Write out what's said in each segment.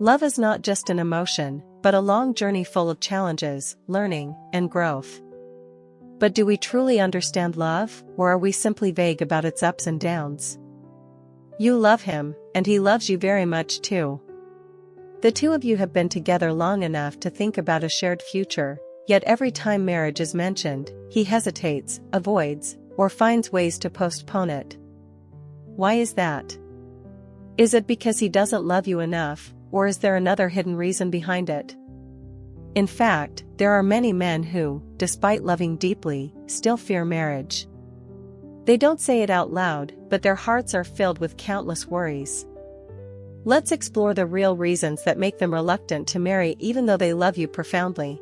Love is not just an emotion, but a long journey full of challenges, learning, and growth. But do we truly understand love, or are we simply vague about its ups and downs? You love him, and he loves you very much too. The two of you have been together long enough to think about a shared future, yet every time marriage is mentioned, he hesitates, avoids, or finds ways to postpone it. Why is that? Is it because he doesn't love you enough, or is there another hidden reason behind it? In fact, there are many men who, despite loving deeply, still fear marriage. They don't say it out loud, but their hearts are filled with countless worries. Let's explore the real reasons that make them reluctant to marry even though they love you profoundly.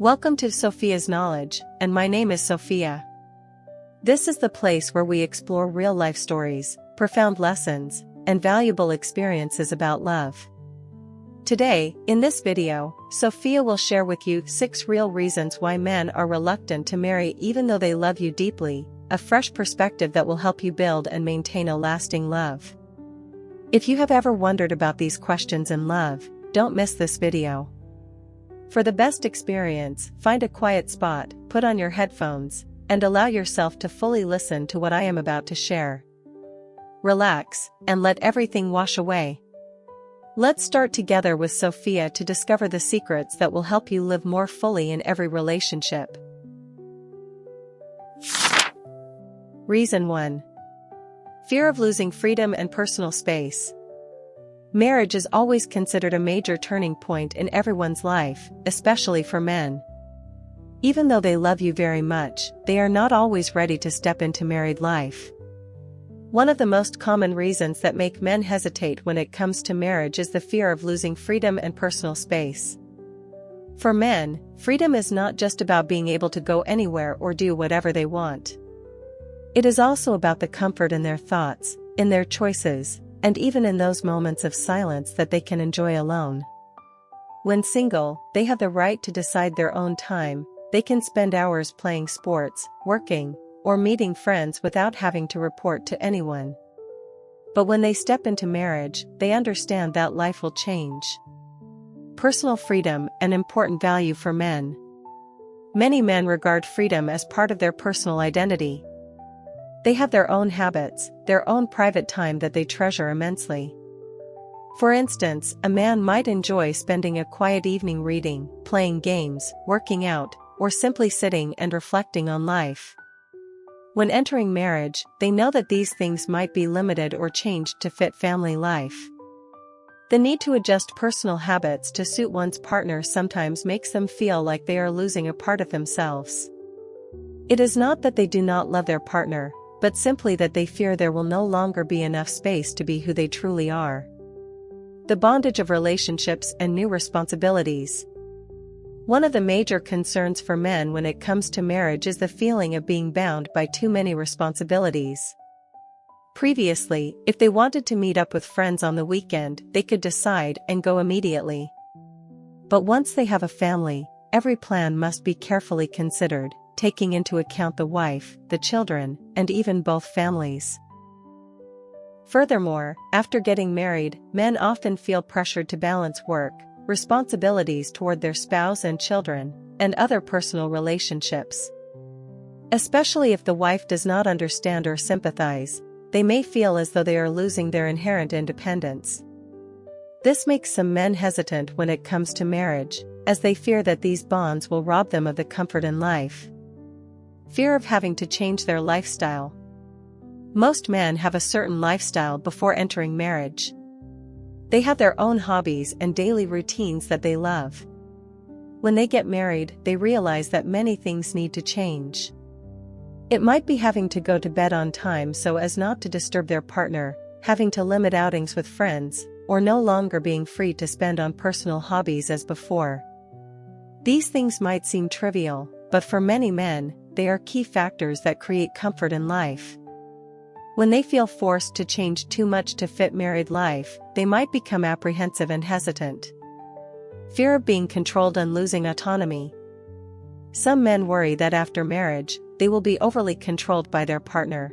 Welcome to Sophia's Knowledge, and my name is Sophia. This is the place where we explore real-life stories, profound lessons, and valuable experiences about love. Today, in this video, Sophia will share with you 6 real reasons why men are reluctant to marry even though they love you deeply, a fresh perspective that will help you build and maintain a lasting love. If you have ever wondered about these questions in love, don't miss this video. For the best experience, find a quiet spot, put on your headphones, and allow yourself to fully listen to what I am about to share. Relax, and let everything wash away. Let's start together with Sophia to discover the secrets that will help you live more fully in every relationship. Reason 1. Fear of losing freedom and personal space. Marriage is always considered a major turning point in everyone's life, especially for men. Even though they love you very much, they are not always ready to step into married life. One of the most common reasons that make men hesitate when it comes to marriage is the fear of losing freedom and personal space. For men, freedom is not just about being able to go anywhere or do whatever they want. It is also about the comfort in their thoughts, in their choices, and even in those moments of silence that they can enjoy alone. When single, they have the right to decide their own time. They can spend hours playing sports, working, or meeting friends without having to report to anyone. But when they step into marriage, they understand that life will change. Personal freedom, an important value for men. Many men regard freedom as part of their personal identity. They have their own habits, their own private time that they treasure immensely. For instance, a man might enjoy spending a quiet evening reading, playing games, working out, or simply sitting and reflecting on life. When entering marriage, they know that these things might be limited or changed to fit family life. The need to adjust personal habits to suit one's partner sometimes makes them feel like they are losing a part of themselves. It is not that they do not love their partner, but simply that they fear there will no longer be enough space to be who they truly are. The bondage of relationships and new responsibilities. One of the major concerns for men when it comes to marriage is the feeling of being bound by too many responsibilities. Previously, if they wanted to meet up with friends on the weekend, they could decide and go immediately. But once they have a family, every plan must be carefully considered, taking into account the wife, the children, and even both families. Furthermore, after getting married, men often feel pressured to balance work, responsibilities toward their spouse and children, and other personal relationships. Especially if the wife does not understand or sympathize, they may feel as though they are losing their inherent independence. This makes some men hesitant when it comes to marriage, as they fear that these bonds will rob them of the comfort in life. Fear of having to change their lifestyle. Most men have a certain lifestyle before entering marriage. They have their own hobbies and daily routines that they love. When they get married, they realize that many things need to change. It might be having to go to bed on time so as not to disturb their partner, having to limit outings with friends, or no longer being free to spend on personal hobbies as before. These things might seem trivial, but for many men, they are key factors that create comfort in life. When they feel forced to change too much to fit married life, they might become apprehensive and hesitant. Fear of being controlled and losing autonomy. Some men worry that after marriage, they will be overly controlled by their partner.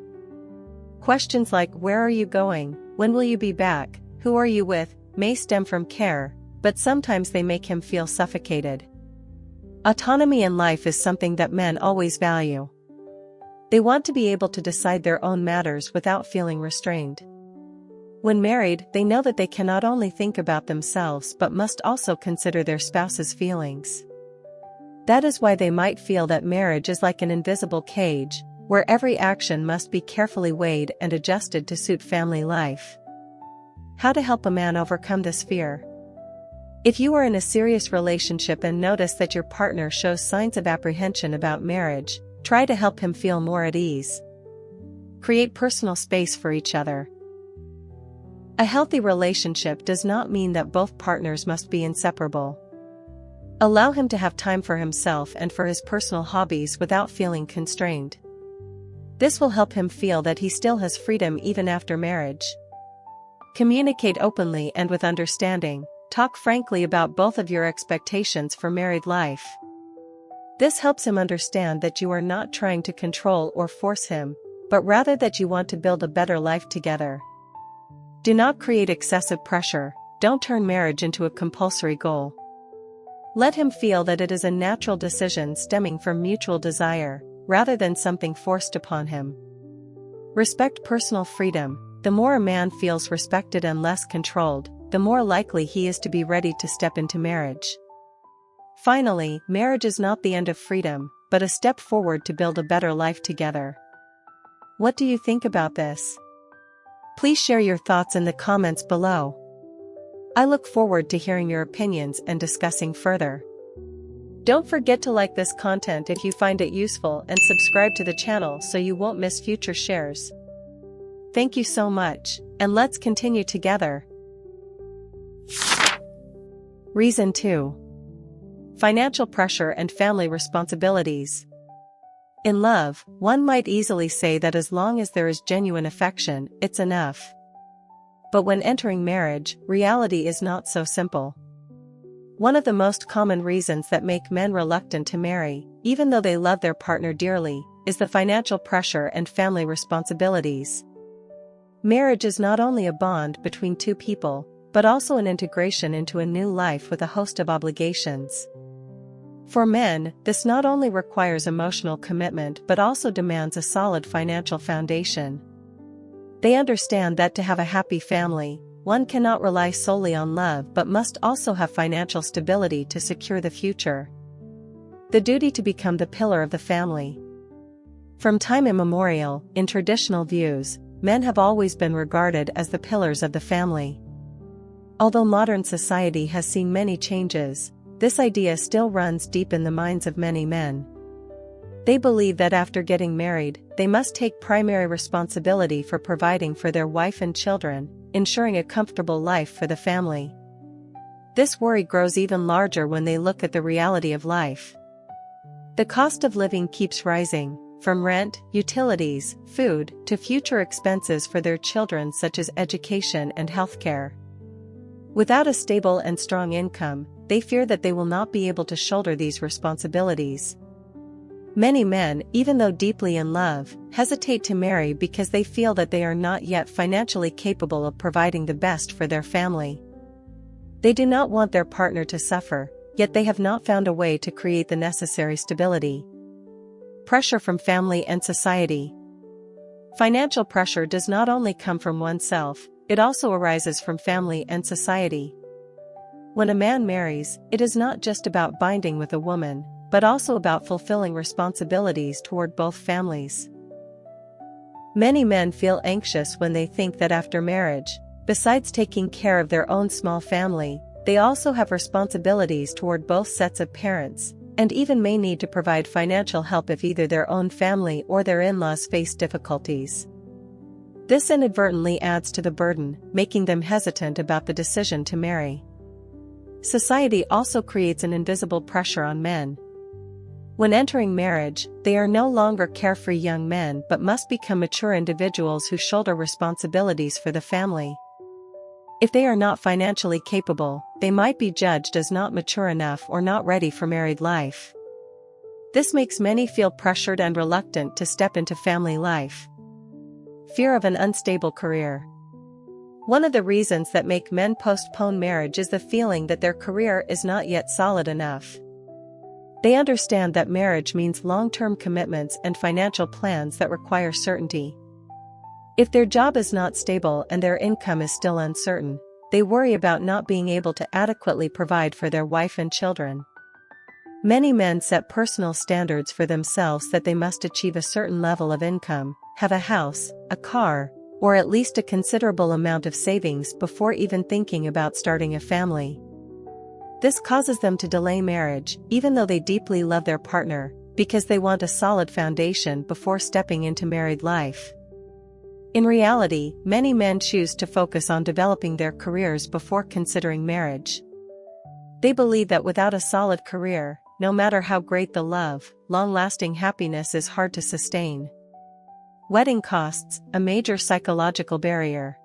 Questions like "Where are you going? When will you be back? Who are you with?" may stem from care, but sometimes they make him feel suffocated. Autonomy in life is something that men always value. They want to be able to decide their own matters without feeling restrained. When married, they know that they can not only think about themselves but must also consider their spouse's feelings. That is why they might feel that marriage is like an invisible cage, where every action must be carefully weighed and adjusted to suit family life. How to help a man overcome this fear? If you are in a serious relationship and notice that your partner shows signs of apprehension about marriage, try to help him feel more at ease. Create personal space for each other. A healthy relationship does not mean that both partners must be inseparable. Allow him to have time for himself and for his personal hobbies without feeling constrained. This will help him feel that he still has freedom even after marriage. Communicate openly and with understanding. Talk frankly about both of your expectations for married life. This helps him understand that you are not trying to control or force him, but rather that you want to build a better life together. Do not create excessive pressure. Don't turn marriage into a compulsory goal. Let him feel that it is a natural decision stemming from mutual desire, rather than something forced upon him. Respect personal freedom. The more a man feels respected and less controlled, the more likely he is to be ready to step into marriage. Finally, marriage is not the end of freedom, but a step forward to build a better life together. What do you think about this? Please share your thoughts in the comments below. I look forward to hearing your opinions and discussing further. Don't forget to like this content if you find it useful and subscribe to the channel so you won't miss future shares. Thank you so much, and let's continue together. Reason 2. Financial pressure and family responsibilities. In love, one might easily say that as long as there is genuine affection, it's enough. But when entering marriage, reality is not so simple. One of the most common reasons that make men reluctant to marry, even though they love their partner dearly, is the financial pressure and family responsibilities. Marriage is not only a bond between two people, but also an integration into a new life with a host of obligations. For men, this not only requires emotional commitment but also demands a solid financial foundation. They understand that to have a happy family, one cannot rely solely on love but must also have financial stability to secure the future. The duty to become the pillar of the family. From time immemorial, in traditional views, men have always been regarded as the pillars of the family. Although modern society has seen many changes, this idea still runs deep in the minds of many men. They believe that after getting married, they must take primary responsibility for providing for their wife and children, ensuring a comfortable life for the family. This worry grows even larger when they look at the reality of life. The cost of living keeps rising, from rent, utilities, food, to future expenses for their children such as education and healthcare. Without a stable and strong income, they fear that they will not be able to shoulder these responsibilities. Many men, even though deeply in love, hesitate to marry because they feel that they are not yet financially capable of providing the best for their family. They do not want their partner to suffer, yet they have not found a way to create the necessary stability. Pressure from family and society. Financial pressure does not only come from oneself, it also arises from family and society. When a man marries, it is not just about binding with a woman, but also about fulfilling responsibilities toward both families. Many men feel anxious when they think that after marriage, besides taking care of their own small family, they also have responsibilities toward both sets of parents, and even may need to provide financial help if either their own family or their in-laws face difficulties. This inadvertently adds to the burden, making them hesitant about the decision to marry. Society also creates an invisible pressure on men. When entering marriage, they are no longer carefree young men but must become mature individuals who shoulder responsibilities for the family. If they are not financially capable, they might be judged as not mature enough or not ready for married life. This makes many feel pressured and reluctant to step into family life. Fear of an unstable career. One of the reasons that make men postpone marriage is the feeling that their career is not yet solid enough. They understand that marriage means long-term commitments and financial plans that require certainty. If their job is not stable and their income is still uncertain, they worry about not being able to adequately provide for their wife and children. Many men set personal standards for themselves that they must achieve a certain level of income, have a house, a car, or at least a considerable amount of savings before even thinking about starting a family. This causes them to delay marriage, even though they deeply love their partner, because they want a solid foundation before stepping into married life. In reality, many men choose to focus on developing their careers before considering marriage. They believe that without a solid career, no matter how great the love, long-lasting happiness is hard to sustain. Wedding costs, a major psychological barrier.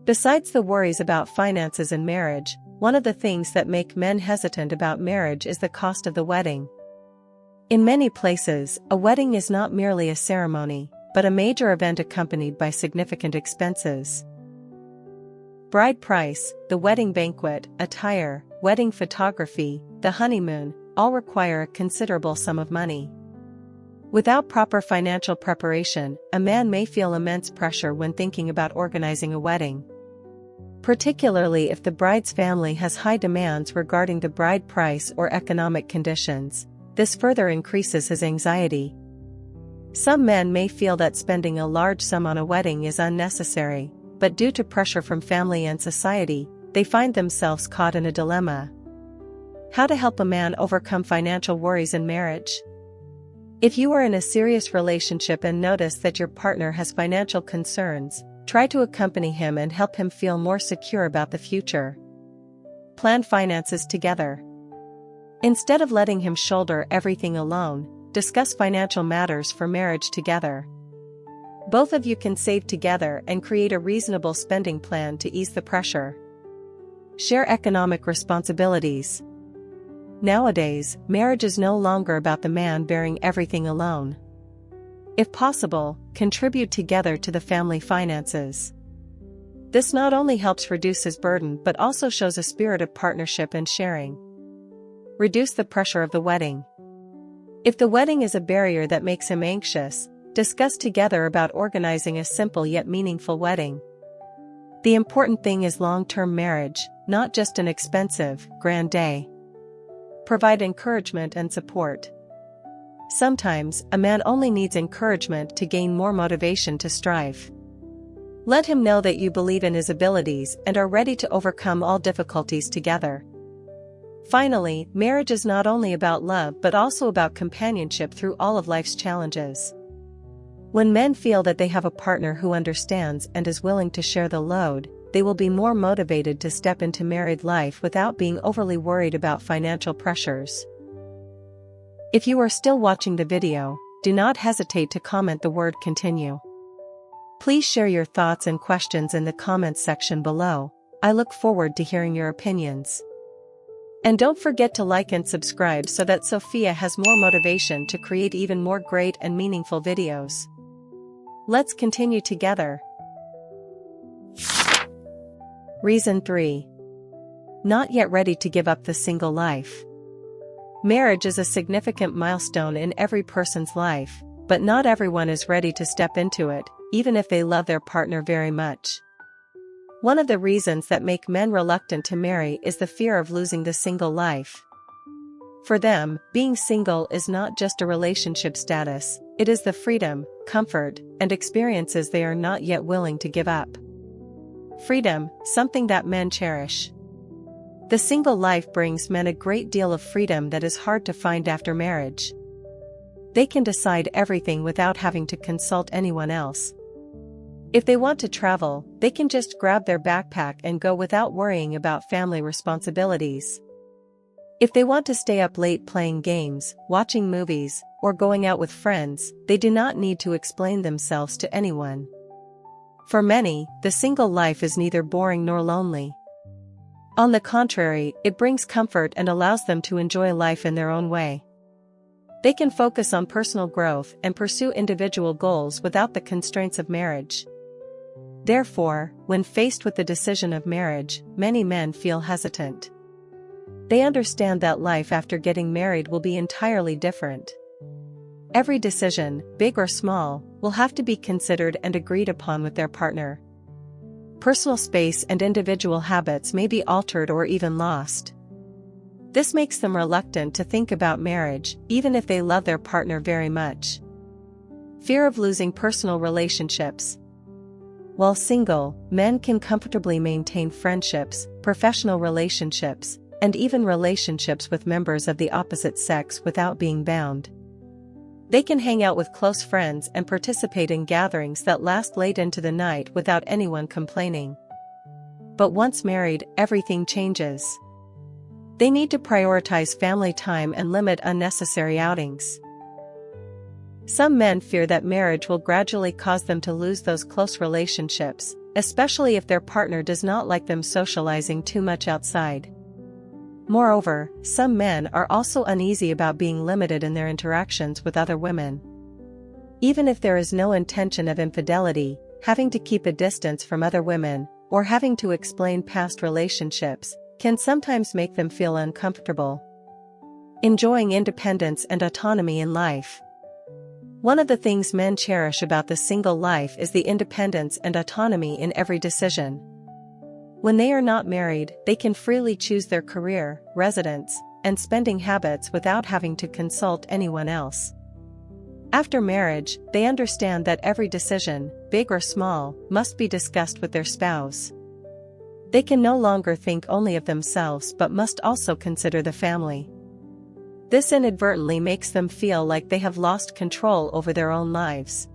Besides the worries about finances and marriage, one of the things that make men hesitant about marriage is the cost of the wedding. In many places, a wedding is not merely a ceremony, but a major event accompanied by significant expenses. Bride price, the wedding banquet, attire, wedding photography, the honeymoon, all require a considerable sum of money. Without proper financial preparation, a man may feel immense pressure when thinking about organizing a wedding. Particularly if the bride's family has high demands regarding the bride price or economic conditions, this further increases his anxiety. Some men may feel that spending a large sum on a wedding is unnecessary, but due to pressure from family and society, they find themselves caught in a dilemma. How to help a man overcome financial worries in marriage? If you are in a serious relationship and notice that your partner has financial concerns, try to accompany him and help him feel more secure about the future. Plan finances together. Instead of letting him shoulder everything alone, discuss financial matters for marriage together. Both of you can save together and create a reasonable spending plan to ease the pressure. Share economic responsibilities. Nowadays, marriage is no longer about the man bearing everything alone. If possible, contribute together to the family finances. This not only helps reduce his burden but also shows a spirit of partnership and sharing. Reduce the pressure of the wedding. If the wedding is a barrier that makes him anxious, discuss together about organizing a simple yet meaningful wedding. The important thing is long-term marriage, not just an expensive, grand day. Provide encouragement and support. Sometimes, a man only needs encouragement to gain more motivation to strive. Let him know that you believe in his abilities and are ready to overcome all difficulties together. Finally, marriage is not only about love but also about companionship through all of life's challenges. When men feel that they have a partner who understands and is willing to share the load, they will be more motivated to step into married life without being overly worried about financial pressures. If you are still watching the video, do not hesitate to comment the word continue. Please share your thoughts and questions in the comments section below. I look forward to hearing your opinions. And don't forget to like and subscribe so that Sophia has more motivation to create even more great and meaningful videos. Let's continue together. Reason 3. Not yet ready to give up the single life. Marriage is a significant milestone in every person's life, but not everyone is ready to step into it, even if they love their partner very much. One of the reasons that make men reluctant to marry is the fear of losing the single life. For them, being single is not just a relationship status, it is the freedom, comfort, and experiences they are not yet willing to give up. Freedom, something that men cherish. The single life brings men a great deal of freedom that is hard to find after marriage. They can decide everything without having to consult anyone else. If they want to travel, they can just grab their backpack and go without worrying about family responsibilities. If they want to stay up late playing games, watching movies, or going out with friends, they do not need to explain themselves to anyone. For many, the single life is neither boring nor lonely. On the contrary, it brings comfort and allows them to enjoy life in their own way. They can focus on personal growth and pursue individual goals without the constraints of marriage. Therefore, when faced with the decision of marriage, many men feel hesitant. They understand that life after getting married will be entirely different. Every decision, big or small, will have to be considered and agreed upon with their partner. Personal space and individual habits may be altered or even lost. This makes them reluctant to think about marriage, even if they love their partner very much. Fear of losing personal relationships. While single, men can comfortably maintain friendships, professional relationships, and even relationships with members of the opposite sex without being bound. They can hang out with close friends and participate in gatherings that last late into the night without anyone complaining. But once married, everything changes. They need to prioritize family time and limit unnecessary outings. Some men fear that marriage will gradually cause them to lose those close relationships, especially if their partner does not like them socializing too much outside. Moreover, some men are also uneasy about being limited in their interactions with other women. Even if there is no intention of infidelity, having to keep a distance from other women, or having to explain past relationships, can sometimes make them feel uncomfortable. Enjoying independence and autonomy in life. One of the things men cherish about the single life is the independence and autonomy in every decision. When they are not married, they can freely choose their career, residence, and spending habits without having to consult anyone else. After marriage, they understand that every decision, big or small, must be discussed with their spouse. They can no longer think only of themselves but must also consider the family. This inadvertently makes them feel like they have lost control over their own lives.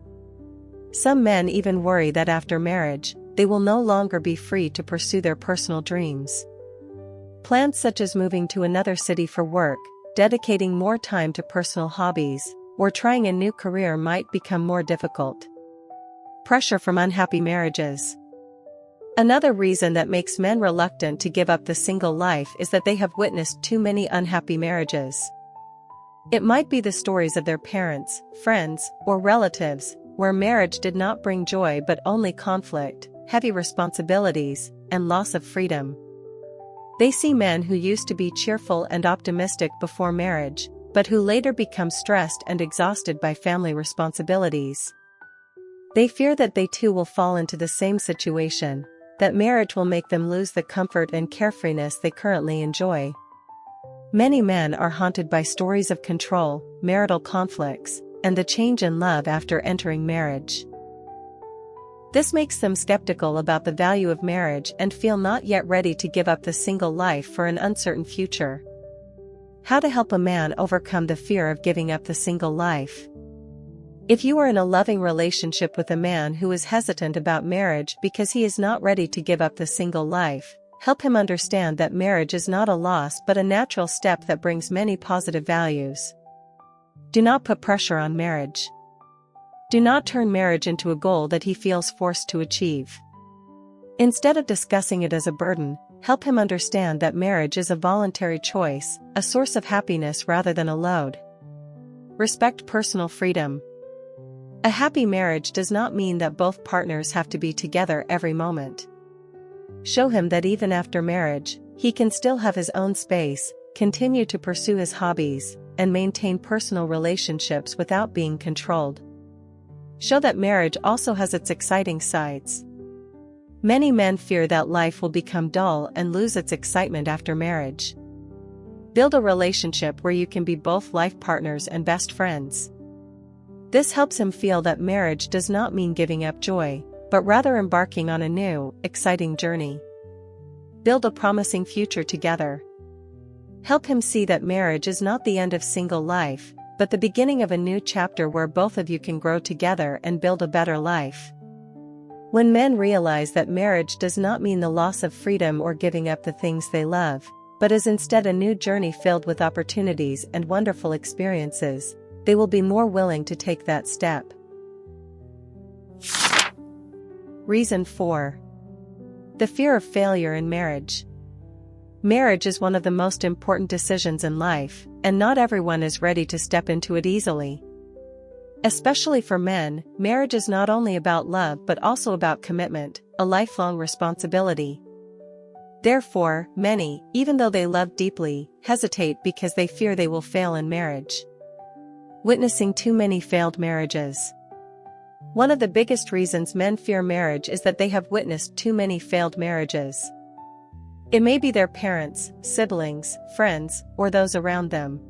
Some men even worry that after marriage, they will no longer be free to pursue their personal dreams. Plans such as moving to another city for work, dedicating more time to personal hobbies, or trying a new career might become more difficult. Pressure from unhappy marriages. Another reason that makes men reluctant to give up the single life is that they have witnessed too many unhappy marriages. It might be the stories of their parents, friends, or relatives, where marriage did not bring joy but only conflict, heavy responsibilities, and loss of freedom. They see men who used to be cheerful and optimistic before marriage, but who later become stressed and exhausted by family responsibilities. They fear that they too will fall into the same situation, that marriage will make them lose the comfort and carefreeness they currently enjoy. Many men are haunted by stories of control, marital conflicts, and the change in love after entering marriage. This makes them skeptical about the value of marriage and feel not yet ready to give up the single life for an uncertain future. How to help a man overcome the fear of giving up the single life. If you are in a loving relationship with a man who is hesitant about marriage because he is not ready to give up the single life, help him understand that marriage is not a loss but a natural step that brings many positive values. Do not put pressure on marriage. Do not turn marriage into a goal that he feels forced to achieve. Instead of discussing it as a burden, help him understand that marriage is a voluntary choice, a source of happiness rather than a load. Respect personal freedom. A happy marriage does not mean that both partners have to be together every moment. Show him that even after marriage, he can still have his own space, continue to pursue his hobbies, and maintain personal relationships without being controlled. Show that marriage also has its exciting sides. Many men fear that life will become dull and lose its excitement after marriage. Build a relationship where you can be both life partners and best friends. This helps him feel that marriage does not mean giving up joy, but rather embarking on a new, exciting journey. Build a promising future together. Help him see that marriage is not the end of single life, but the beginning of a new chapter where both of you can grow together and build a better life. When men realize that marriage does not mean the loss of freedom or giving up the things they love, but is instead a new journey filled with opportunities and wonderful experiences, they will be more willing to take that step. Reason 4. The fear of failure in marriage. Marriage is one of the most important decisions in life, and not everyone is ready to step into it easily. Especially for men, marriage is not only about love but also about commitment, a lifelong responsibility. Therefore, many, even though they love deeply, hesitate because they fear they will fail in marriage. Witnessing too many failed marriages. One of the biggest reasons men fear marriage is that they have witnessed too many failed marriages. It may be their parents, siblings, friends, or those around them.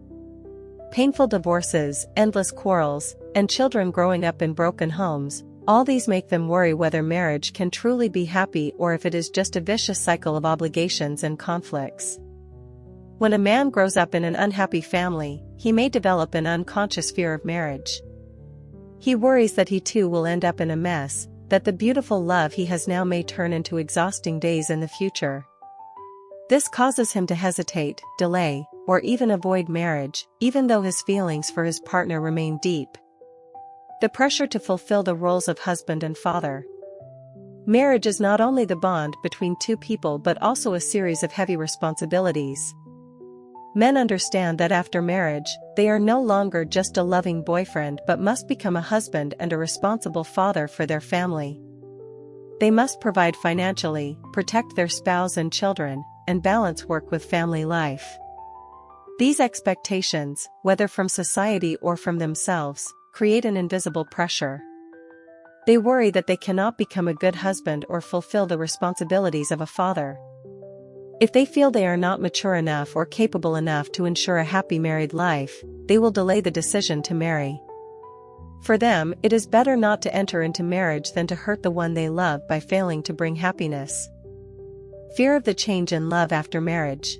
Painful divorces, endless quarrels, and children growing up in broken homes, all these make them worry whether marriage can truly be happy or if it is just a vicious cycle of obligations and conflicts. When a man grows up in an unhappy family, he may develop an unconscious fear of marriage. He worries that he too will end up in a mess, that the beautiful love he has now may turn into exhausting days in the future. This causes him to hesitate, delay, or even avoid marriage, even though his feelings for his partner remain deep. The pressure to fulfill the roles of husband and father. Marriage is not only the bond between two people but also a series of heavy responsibilities. Men understand that after marriage, they are no longer just a loving boyfriend but must become a husband and a responsible father for their family. They must provide financially, protect their spouse and children, and balance work with family life. These expectations, whether from society or from themselves, create an invisible pressure. They worry that they cannot become a good husband or fulfill the responsibilities of a father. If they feel they are not mature enough or capable enough to ensure a happy married life, they will delay the decision to marry. For them, it is better not to enter into marriage than to hurt the one they love by failing to bring happiness. Fear of the change in love after marriage.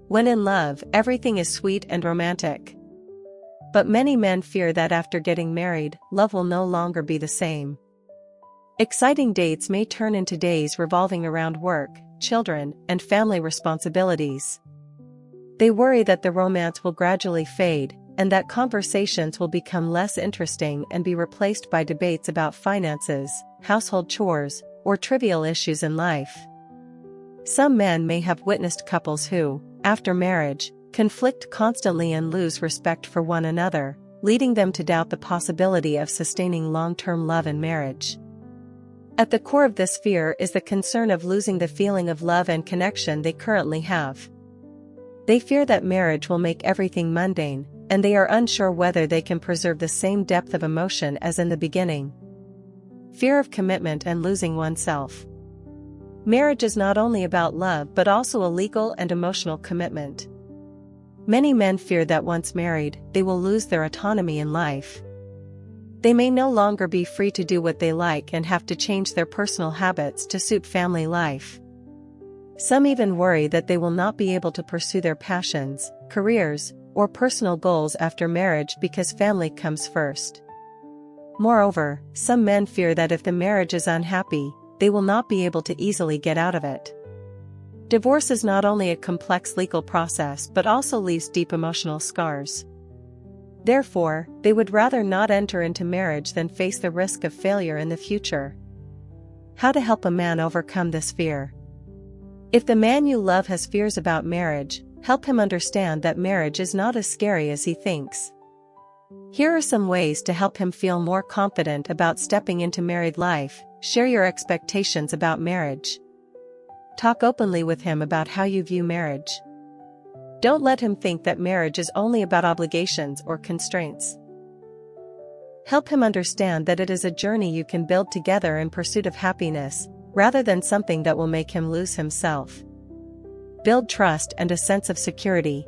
When in love, everything is sweet and romantic. But many men fear that after getting married, love will no longer be the same. Exciting dates may turn into days revolving around work, children, and family responsibilities. They worry that the romance will gradually fade, and that conversations will become less interesting and be replaced by debates about finances, household chores, or trivial issues in life. Some men may have witnessed couples who, after marriage, conflict constantly and lose respect for one another, leading them to doubt the possibility of sustaining long-term love in marriage. At the core of this fear is the concern of losing the feeling of love and connection they currently have. They fear that marriage will make everything mundane, and they are unsure whether they can preserve the same depth of emotion as in the beginning. Fear of commitment and losing oneself. Marriage is not only about love but also a legal and emotional commitment. Many men fear that once married, they will lose their autonomy in life. They may no longer be free to do what they like and have to change their personal habits to suit family life. Some even worry that they will not be able to pursue their passions, careers, or personal goals after marriage because family comes first. Moreover, some men fear that if the marriage is unhappy, they will not be able to easily get out of it. Divorce is not only a complex legal process but also leaves deep emotional scars. Therefore, they would rather not enter into marriage than face the risk of failure in the future. How to help a man overcome this fear? If the man you love has fears about marriage, help him understand that marriage is not as scary as he thinks. Here are some ways to help him feel more confident about stepping into married life. Share your expectations about marriage. Talk openly with him about how you view marriage. Don't let him think that marriage is only about obligations or constraints. Help him understand that it is a journey you can build together in pursuit of happiness, rather than something that will make him lose himself. Build trust and a sense of security.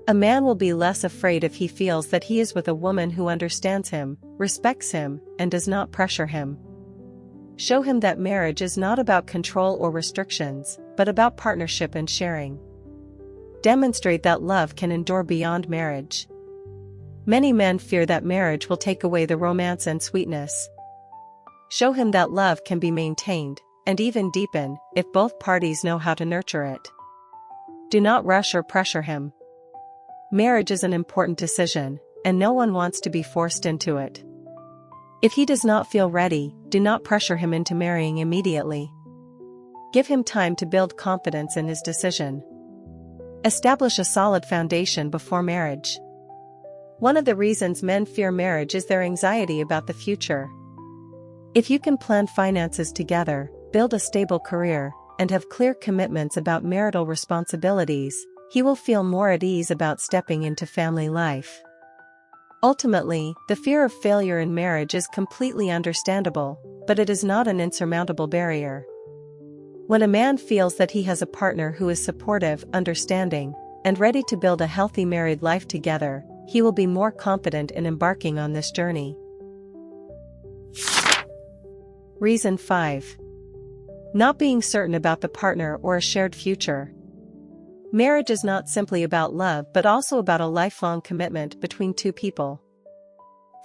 A man will be less afraid if he feels that he is with a woman who understands him, respects him, and does not pressure him. Show him that marriage is not about control or restrictions, but about partnership and sharing. Demonstrate that love can endure beyond marriage. Many men fear that marriage will take away the romance and sweetness. Show him that love can be maintained, and even deepen, if both parties know how to nurture it. Do not rush or pressure him. Marriage is an important decision, and no one wants to be forced into it. If he does not feel ready, do not pressure him into marrying immediately. Give him time to build confidence in his decision. Establish a solid foundation before marriage. One of the reasons men fear marriage is their anxiety about the future. If you can plan finances together, build a stable career, and have clear commitments about marital responsibilities, he will feel more at ease about stepping into family life. Ultimately, the fear of failure in marriage is completely understandable, but it is not an insurmountable barrier. When a man feels that he has a partner who is supportive, understanding, and ready to build a healthy married life together, he will be more confident in embarking on this journey. Reason 5. Not being certain about the partner or a shared future. Marriage is not simply about love but also about a lifelong commitment between two people.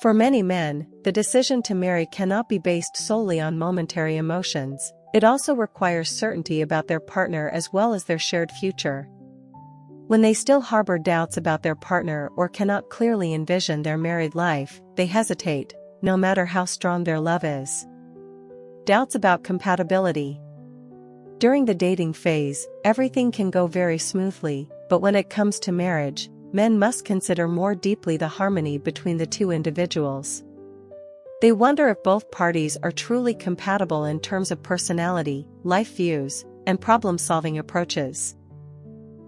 For many men, the decision to marry cannot be based solely on momentary emotions. It also requires certainty about their partner as well as their shared future. When they still harbor doubts about their partner or cannot clearly envision their married life, they hesitate, no matter how strong their love is. Doubts about compatibility. During the dating phase, everything can go very smoothly, but when it comes to marriage, men must consider more deeply the harmony between the two individuals. They wonder if both parties are truly compatible in terms of personality, life views, and problem-solving approaches.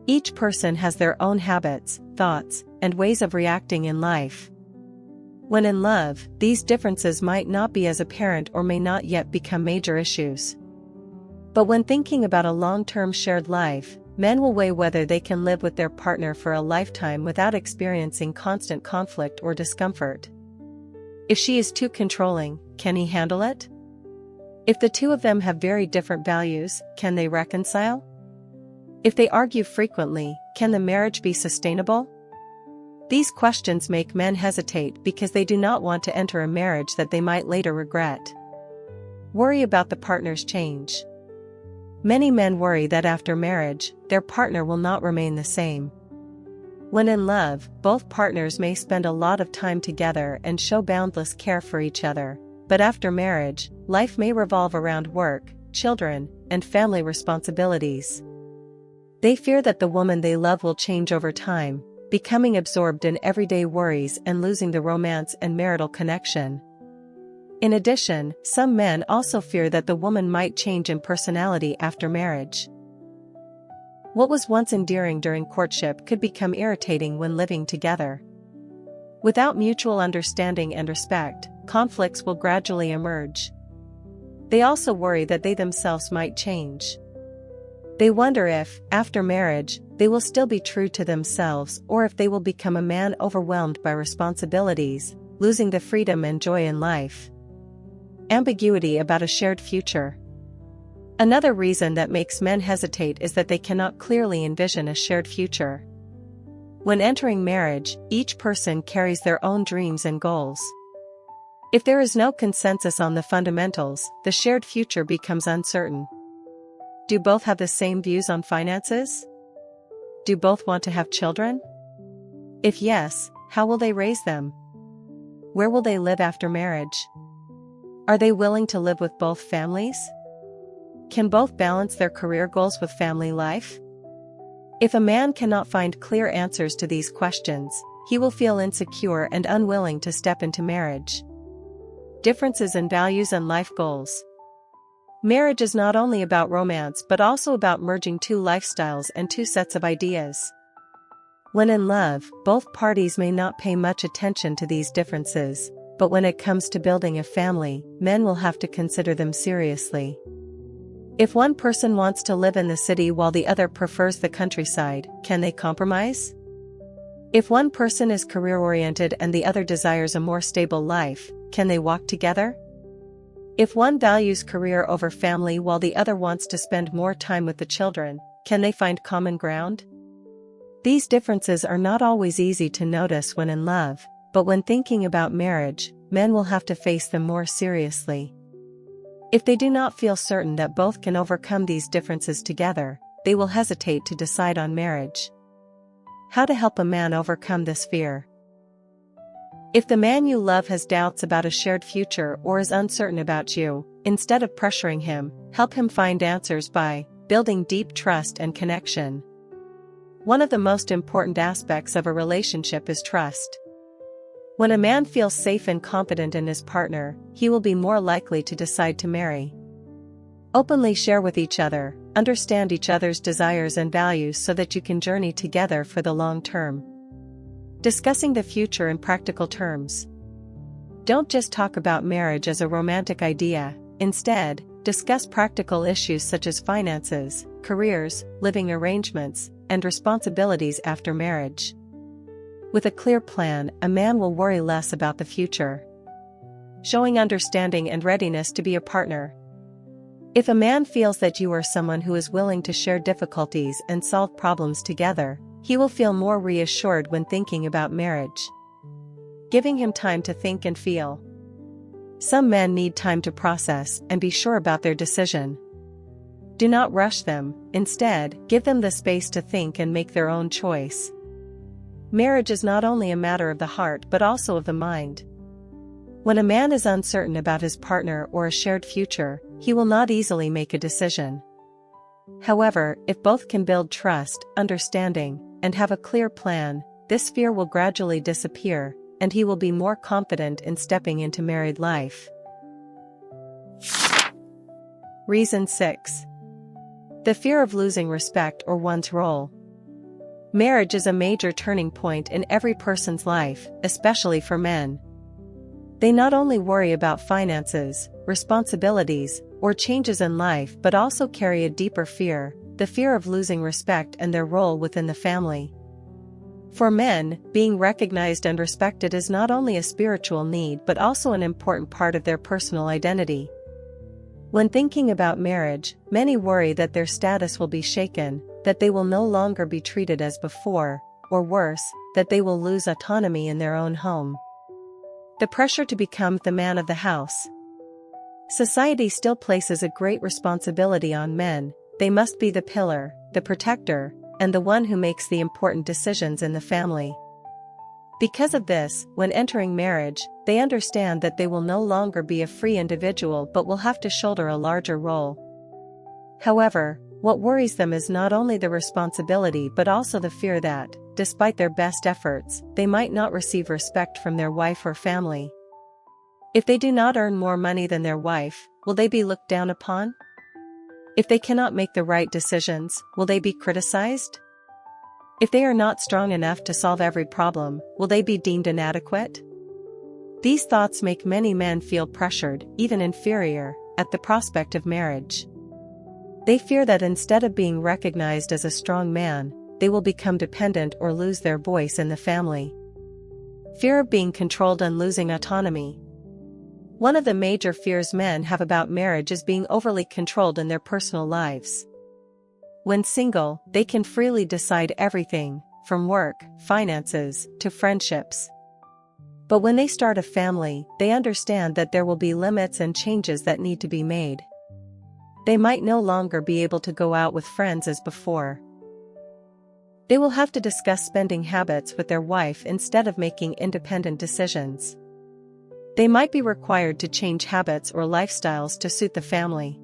Each person has their own habits, thoughts, and ways of reacting in life. When in love, these differences might not be as apparent or may not yet become major issues. But when thinking about a long-term shared life, men will weigh whether they can live with their partner for a lifetime without experiencing constant conflict or discomfort. If she is too controlling, can he handle it? If the two of them have very different values, can they reconcile? If they argue frequently, can the marriage be sustainable? These questions make men hesitate because they do not want to enter a marriage that they might later regret. Worry about the partner's change. Many men worry that after marriage, their partner will not remain the same. When in love, both partners may spend a lot of time together and show boundless care for each other, but after marriage, life may revolve around work, children, and family responsibilities. They fear that the woman they love will change over time, becoming absorbed in everyday worries and losing the romance and marital connection. In addition, some men also fear that the woman might change in personality after marriage. What was once endearing during courtship could become irritating when living together. Without mutual understanding and respect, conflicts will gradually emerge. They also worry that they themselves might change. They wonder if, after marriage, they will still be true to themselves or if they will become a man overwhelmed by responsibilities, losing the freedom and joy in life. Ambiguity about a shared future. Another reason that makes men hesitate is that they cannot clearly envision a shared future. When entering marriage, each person carries their own dreams and goals. If there is no consensus on the fundamentals, the shared future becomes uncertain. Do both have the same views on finances? Do both want to have children? If yes, how will they raise them? Where will they live after marriage? Are they willing to live with both families? Can both balance their career goals with family life? If a man cannot find clear answers to these questions, he will feel insecure and unwilling to step into marriage. Differences in values and life goals. Marriage is not only about romance but also about merging two lifestyles and two sets of ideas. When in love, both parties may not pay much attention to these differences, but when it comes to building a family, men will have to consider them seriously. If one person wants to live in the city while the other prefers the countryside, can they compromise? If one person is career-oriented and the other desires a more stable life, can they walk together? If one values career over family while the other wants to spend more time with the children, can they find common ground? These differences are not always easy to notice when in love, but when thinking about marriage, men will have to face them more seriously. If they do not feel certain that both can overcome these differences together, they will hesitate to decide on marriage. How to help a man overcome this fear? If the man you love has doubts about a shared future or is uncertain about you, instead of pressuring him, help him find answers by building deep trust and connection. One of the most important aspects of a relationship is trust. When a man feels safe and confident in his partner, he will be more likely to decide to marry. Openly share with each other, understand each other's desires and values so that you can journey together for the long term. Discussing the future in practical terms. Don't just talk about marriage as a romantic idea, instead, discuss practical issues such as finances, careers, living arrangements, and responsibilities after marriage. With a clear plan, a man will worry less about the future. Showing understanding and readiness to be a partner. If a man feels that you are someone who is willing to share difficulties and solve problems together, he will feel more reassured when thinking about marriage. Giving him time to think and feel. Some men need time to process and be sure about their decision. Do not rush them, instead, give them the space to think and make their own choice. Marriage is not only a matter of the heart but also of the mind. When a man is uncertain about his partner or a shared future, he will not easily make a decision. However, if both can build trust, understanding, and have a clear plan, this fear will gradually disappear, and he will be more confident in stepping into married life. Reason 6. The fear of losing respect or one's role. Marriage is a major turning point in every person's life, especially for men. They not only worry about finances, responsibilities, or changes in life but also carry a deeper fear, the fear of losing respect and their role within the family. For men, being recognized and respected is not only a spiritual need but also an important part of their personal identity. When thinking about marriage, many worry that their status will be shaken, that they will no longer be treated as before, or worse, that they will lose autonomy in their own home. The pressure to become the man of the house. Society still places a great responsibility on men. They must be the pillar, the protector, and the one who makes the important decisions in the family. Because of this, when entering marriage, they understand that they will no longer be a free individual but will have to shoulder a larger role. However, what worries them is not only the responsibility but also the fear that, despite their best efforts, they might not receive respect from their wife or family. If they do not earn more money than their wife, will they be looked down upon? If they cannot make the right decisions, will they be criticized? If they are not strong enough to solve every problem, will they be deemed inadequate? These thoughts make many men feel pressured, even inferior, at the prospect of marriage. They fear that instead of being recognized as a strong man, they will become dependent or lose their voice in the family. Fear of being controlled and losing autonomy. One of the major fears men have about marriage is being overly controlled in their personal lives. When single, they can freely decide everything, from work, finances, to friendships. But when they start a family, they understand that there will be limits and changes that need to be made. They might no longer be able to go out with friends as before. They will have to discuss spending habits with their wife instead of making independent decisions. They might be required to change habits or lifestyles to suit the family.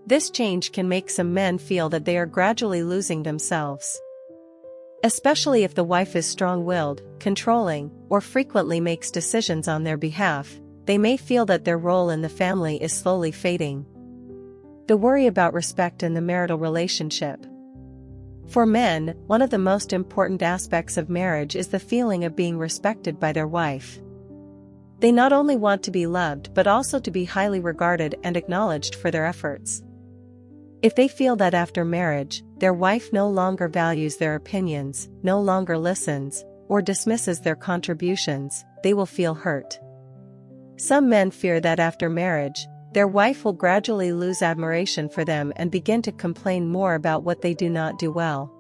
This change can make some men feel that they are gradually losing themselves. Especially if the wife is strong-willed, controlling, or frequently makes decisions on their behalf, they may feel that their role in the family is slowly fading. The worry about respect in the marital relationship. For men, one of the most important aspects of marriage is the feeling of being respected by their wife. They not only want to be loved but also to be highly regarded and acknowledged for their efforts. If they feel that after marriage, their wife no longer values their opinions, no longer listens, or dismisses their contributions, they will feel hurt. Some men fear that after marriage, their wife will gradually lose admiration for them and begin to complain more about what they do not do well.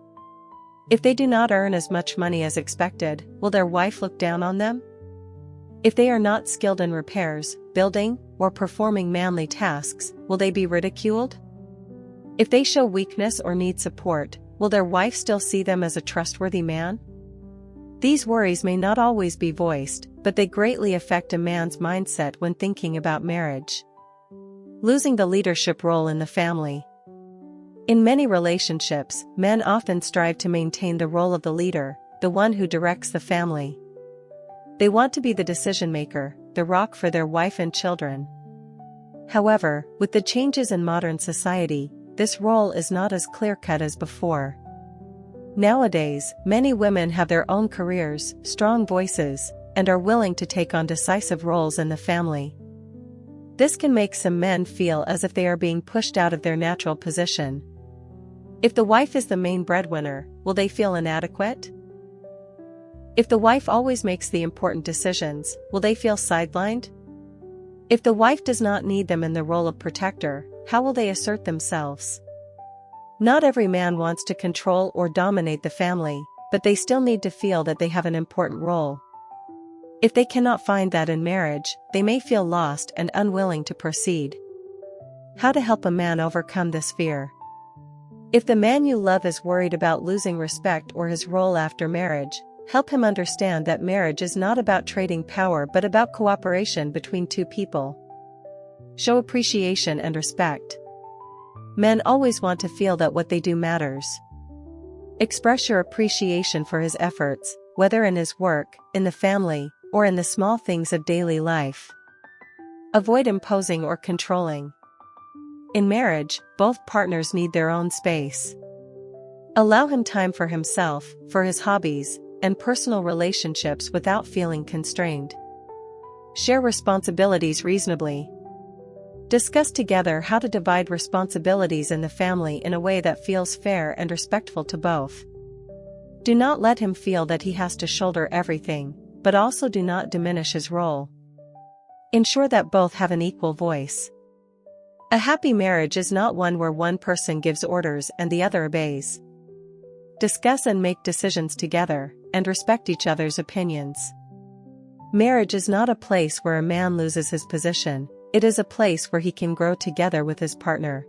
If they do not earn as much money as expected, will their wife look down on them? If they are not skilled in repairs, building, or performing manly tasks, will they be ridiculed? If they show weakness or need support, will their wife still see them as a trustworthy man? These worries may not always be voiced, but they greatly affect a man's mindset when thinking about marriage. Losing the leadership role in the family. In many relationships, men often strive to maintain the role of the leader, the one who directs the family. They want to be the decision maker, the rock for their wife and children. However, with the changes in modern society, this role is not as clear-cut as before. Nowadays, many women have their own careers, strong voices, and are willing to take on decisive roles in the family. This can make some men feel as if they are being pushed out of their natural position. If the wife is the main breadwinner, will they feel inadequate? If the wife always makes the important decisions, will they feel sidelined? If the wife does not need them in the role of protector, how will they assert themselves? Not every man wants to control or dominate the family, but they still need to feel that they have an important role. If they cannot find that in marriage, they may feel lost and unwilling to proceed. How to help a man overcome this fear? If the man you love is worried about losing respect or his role after marriage, help him understand that marriage is not about trading power but about cooperation between two people. Show appreciation and respect. Men always want to feel that what they do matters. Express your appreciation for his efforts, whether in his work, in the family, or in the small things of daily life. Avoid imposing or controlling. In marriage, both partners need their own space. Allow him time for himself, for his hobbies, and personal relationships without feeling constrained. Share responsibilities reasonably. Discuss together how to divide responsibilities in the family in a way that feels fair and respectful to both. Do not let him feel that he has to shoulder everything, but also do not diminish his role. Ensure that both have an equal voice. A happy marriage is not one where one person gives orders and the other obeys. Discuss and make decisions together, and respect each other's opinions. Marriage is not a place where a man loses his position, it is a place where he can grow together with his partner.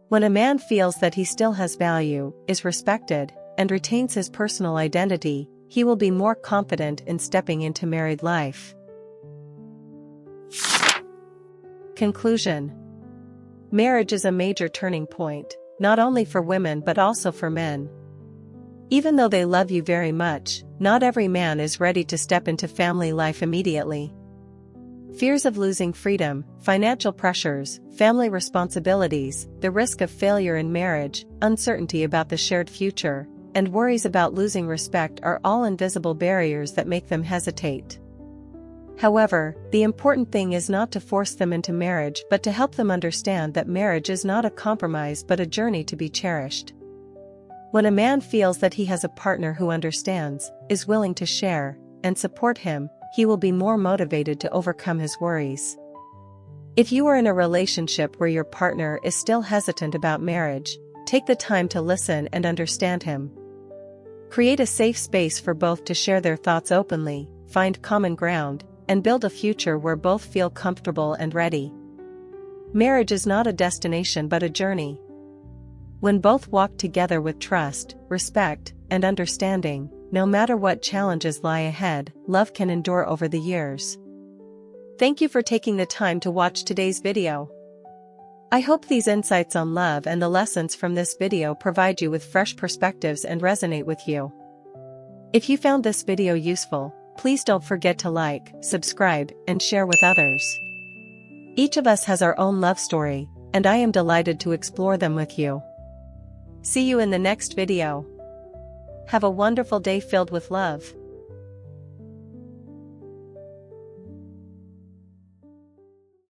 When a man feels that he still has value, is respected, and retains his personal identity, he will be more confident in stepping into married life. Conclusion. Marriage is a major turning point, not only for women but also for men. Even though they love you very much, not every man is ready to step into family life immediately. Fears of losing freedom, financial pressures, family responsibilities, the risk of failure in marriage, uncertainty about the shared future, and worries about losing respect are all invisible barriers that make them hesitate. However, the important thing is not to force them into marriage but to help them understand that marriage is not a compromise but a journey to be cherished. When a man feels that he has a partner who understands, is willing to share, and support him, he will be more motivated to overcome his worries. If you are in a relationship where your partner is still hesitant about marriage, take the time to listen and understand him. Create a safe space for both to share their thoughts openly, find common ground, and build a future where both feel comfortable and ready. Marriage is not a destination but a journey. When both walk together with trust, respect, and understanding, no matter what challenges lie ahead, love can endure over the years. Thank you for taking the time to watch today's video. I hope these insights on love and the lessons from this video provide you with fresh perspectives and resonate with you. If you found this video useful, please don't forget to like, subscribe, and share with others. Each of us has our own love story, and I am delighted to explore them with you. See you in the next video. Have a wonderful day filled with love.